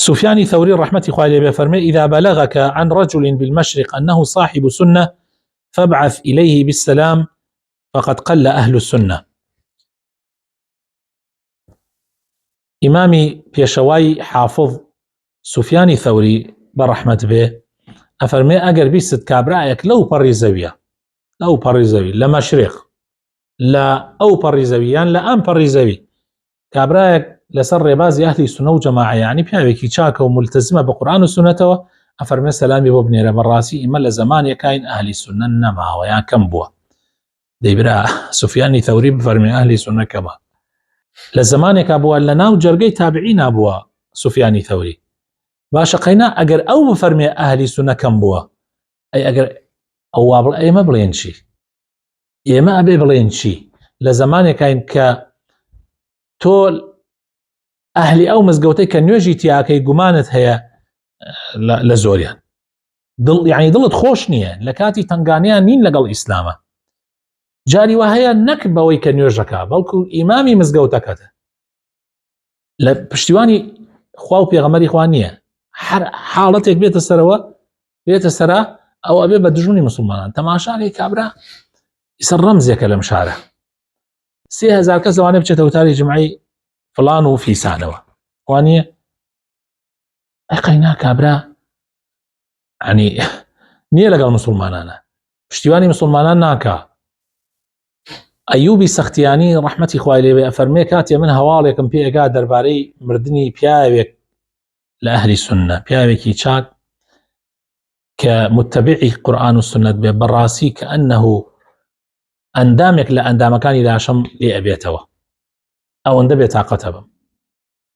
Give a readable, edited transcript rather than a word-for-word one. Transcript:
سفيان ثوري رحمة الله عليه فرمي: إذا بلغك عن رجل بالمشرق أنه صاحب سنة فابعث إليه بالسلام فقد قل أهل السنة. إمامي بيشواي حافظ سفيان ثوري برحمة به أفرمي: أجر بيست كابرايك لو بريزوية لمشرق لا أو بريزويان لا أم بريزوي كابرايك لسر بازي أهل السنة وجماعة يعني بيعويكي شاكة وملتزمة بقرآن والسنة أفرمي سلامي بابني ربراسي إما لزمان يكاين أهل السنة نما ويا كم بوا ديبرا سفيان ثوري بفرمي أهل السنة كما لزمان يكابوا لنا وجرقي تابعين أبوا سفيان ثوري باشقينا أجر أو بفرمي أهل السنة كم بوا أي أجر أو أبل أي ما بلينشي يا ما أبي بلينشي لزمان يكاين ك تول أهلي أو مزقوتي كان يجي تياكي قمانت هي لزوريان ضل يعني ضلت خوشنية لكاتي تنقانيا نين لقل إسلامه جاري وهي نكبة ويكن يجركا بلكو إمامي مزقوتك هذا لبشتواني خواو بيغمري خوانية حالتك بيت السرا أو أبي بدجوني مسلمان تماشا عليك كابرا يسر رمز يكلم شعره 3000 كسلو أنا بجي توتالي جمعي فلان وفي سانوة خوانية أقينا كابرا يعني نية لقل مسلمانانا بشتواني مسلمانان ناكا أيوبي سختياني رحمتي خوالي بأفرمي كاتيا من هواليكم بي قادر باري مردني بياويك لأهل السنة بياويكي شاك كمتبعي قرآن والسنة براسي كأنه أندامك لأندام كان إلى شم لأبيتوا أو أندبي طاقتهم